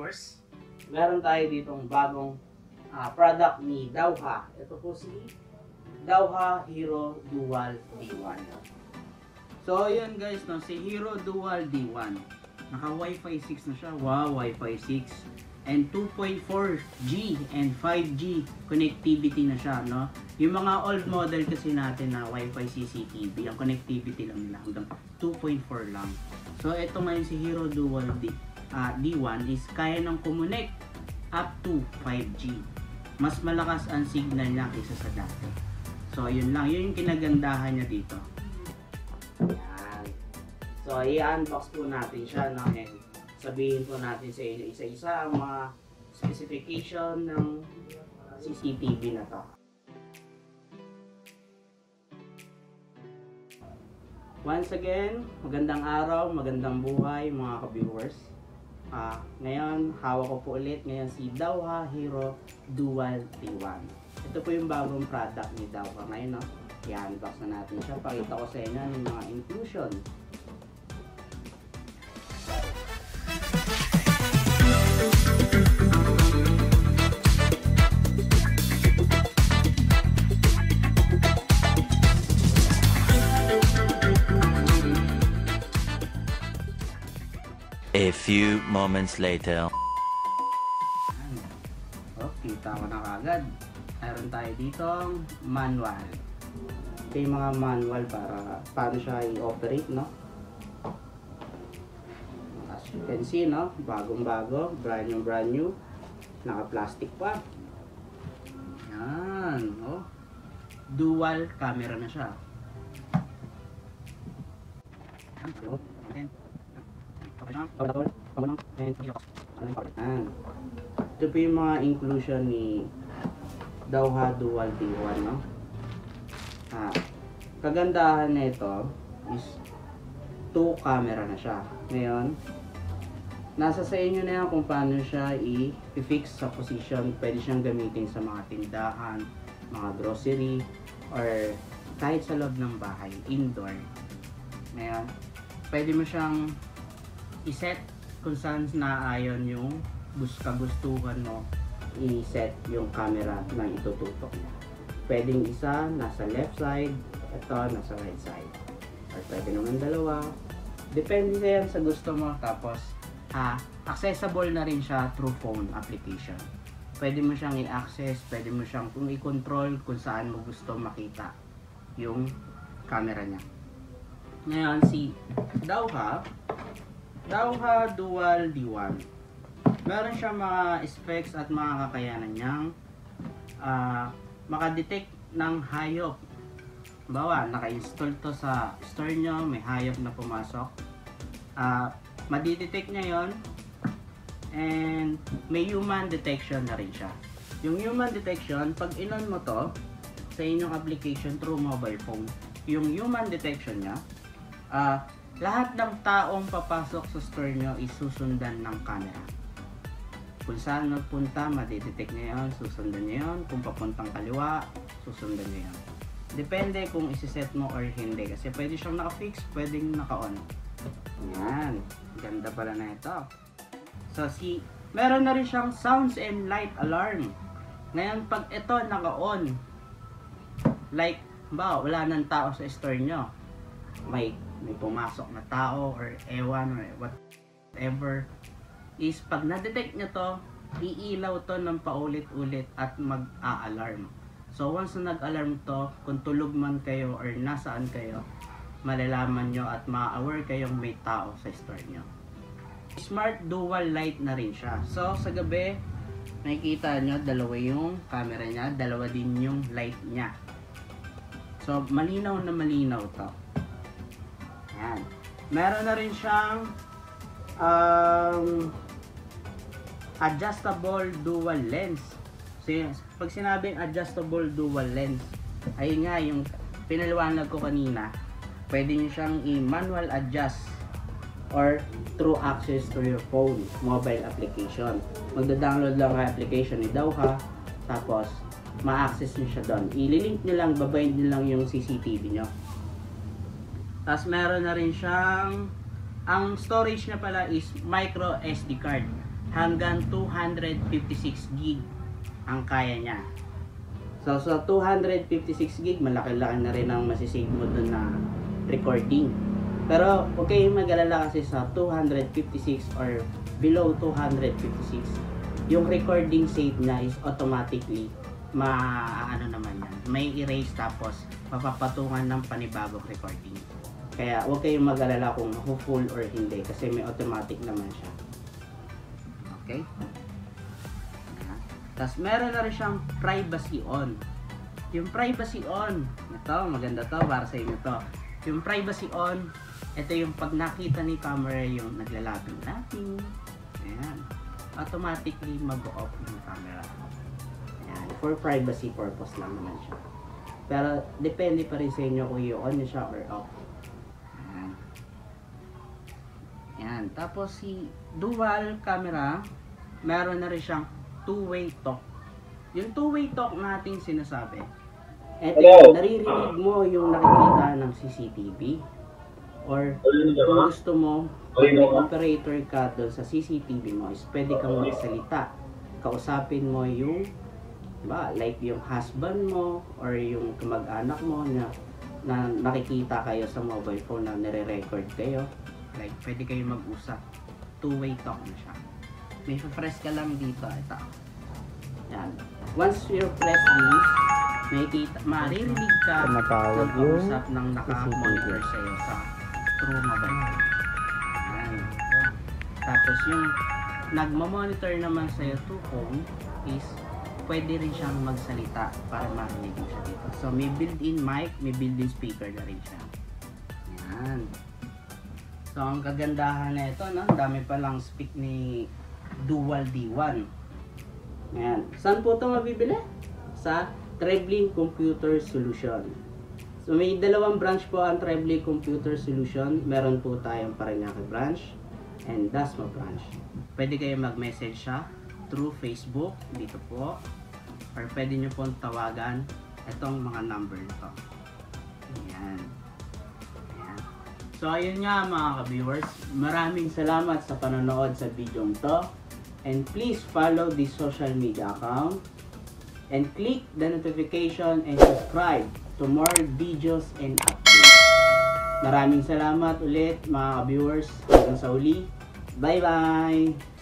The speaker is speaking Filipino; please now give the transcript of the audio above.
viewers, meron tayo ditong bagong product ni Dowha. Ito po si Dowha Hero Dual D1. So yun guys, no, si Hero Dual D1, naka Wi-Fi 6 na siya. Wow, Wi-Fi 6 and 2.4G and 5G connectivity na siya, no? Yung mga old model kasi natin na Wi-Fi CCTV, ang connectivity lang nila hanggang 2.4 lang. So ito ngayon si Hero Dual D1 is kaya nang kumonect up to 5G. Mas malakas ang signal niya kaysa sa dati. So yun lang, yun yung kinagandahan niya dito. Yan. So i-unbox po natin siya, no? And sabihin po natin sa inyo isa-isa ang mga specification ng CCTV na to. Once again, magandang araw, magandang buhay mga ka-viewers. Ngayon, hawak ko po ulit ngayon si Dowha Hero Dual D1. Ito po yung bagong product ni Dowha ngayon, no? I-unbox na natin siya. Pakita ko sa inyo yung mga inclusion. A few moments later. Oh, kita ko na kagad. Meron tayo ditong manual. Ito yung mga manual para paano siya i-operate, no? As you can see, no? Bagong-bago, brand new. Naka-plastic pa. Yan, oh. Dual camera na siya. Ito po yung mga inclusion ni Dowha Dual D1, no? Kagandahan na ito is 2 camera na siya. Ngayon, nasa sa inyo na yan kung paano siya i-fix sa position. Pwede siyang gamitin sa mga tindahan, mga grocery, or kahit sa loob ng bahay, indoor. Ngayon, pwede mo siyang i-set kung saan naayon yung kagustuhan mo i-set yung camera ng itututok mo. Pwedeng isa nasa left side, ito nasa right side. Or pwede naman dalawa. Depende yan sa gusto mo. Tapos, accessible na rin siya through phone application. Pwede mo siyang i-access, pwede mo siyang i-control kung saan mo gusto makita yung camera niya. Ngayon, si Dowha Dual D1, meron siyang mga specs at mga kakayanan niyang makadetect ng hayop. Bawa, naka-install to sa store nyo, may hayop na pumasok. Madidetect niya yon, and may human detection na rin siya. Yung human detection, pag inon mo to sa inyong application through mobile phone, yung human detection niya, lahat ng taong papasok sa store nyo is susundan ng camera. Kung saan magpunta, madidetect niya yun, susundan niya yun. Kung papuntang kaliwa, susundan niya yun. Depende kung isi-set mo or hindi. Kasi pwede siyang naka-fix, pwedeng naka-on. Yan. Ganda pala na ito. So, meron na rin siyang sounds and light alarm. Ngayon, pag ito naka-on, like, wala nang tao sa store nyo. May pumasok na tao or ewan or whatever, is pag na-detect nyo to, iilaw to ng paulit-ulit at mag-a-alarm. So once na nag-alarm to, kung tulog man kayo or nasaan kayo, malalaman nyo at ma-aware kayong may tao sa store nyo. Smart dual light na rin siya. So sa gabi, nakikita nyo dalawa yung camera niya, dalawa din yung light niya. So malinaw na malinaw to. Yan. Meron na rin siyang adjustable dual lens. So, pag sinabing adjustable dual lens, ay nga yung pinaliwanag ko kanina, pwede nyo siyang i-manual adjust or through access to your phone, mobile application. Magda-download lang ang application ni Dowha, tapos ma-access nyo siya doon. I-link nyo lang, babind nyo lang yung CCTV nyo. Tapos meron na rin siyang, ang storage niya pala is micro SD card. hanggang 256 gig ang kaya niya. So sa 256 gig, malaki-laki na rin ang masisave mo dun na recording. Pero huwag kayong mag-alala kasi sa 256 or below 256, yung recording save na is automatically ano naman yan, may erase tapos papapatungan ng panibagong recording. Kaya huwag kayong mag-alala kung full or hindi kasi may automatic naman siya. Okay? Tapos meron na rin siyang privacy on. Yung privacy on, ito maganda to para sa inyo to. Yung privacy on, ito yung pag nakita ni camera yung naglalaping-laping, ayan, automatically mag-off yung camera. Ayan, for privacy purpose lang naman siya. Pero depende pa rin sa inyo kung i-on niya siya or off. Ayan. Ayan, tapos si dual camera, meron na rin siyang two-way talk. Yung two-way talk natin sinasabi, eto yung naririnig mo yung nakikita ng CCTV. Or kung gusto mo, may operator ka doon sa CCTV mo, is pwede kang magsalita. Kausapin mo yung, diba, like yung husband mo or yung kamag-anak mo na nakikita kayo sa mobile phone na nire-record kayo. Like, pwede kayo mag-usap. Two-way talk na siya. May press ka lang dito. Ito. Yan. Once you press this, maririnig ka ng kausap ng naka-monitor sa'yo sa True Mobile phone. Yan. Tapos yung nagmamonitor naman sa'yo to phone is pwede rin siyang magsalita para marinig mo siya dito. So may built-in mic, may built-in speaker na rin siya. Yan. So ang kagandahan na ito, no? Dami palang speak ni Dual D1. Yan. Saan po ito mabibili? Sa Trebling Computer Solution. So may dalawang branch po ang Trebling Computer Solution. Meron po tayong Parañaque branch and Dasma branch. Pwede kayo mag-message siya through Facebook dito po, or pwede nyo pong tawagan itong mga number nito. Ayan. Ayan. So ayun nga mga ka-viewers, maraming salamat sa panonood sa video to, and please follow this social media account and click the notification and subscribe to more videos and updates. Maraming salamat ulit mga ka-viewers. Hanggang sa uli. Bye bye!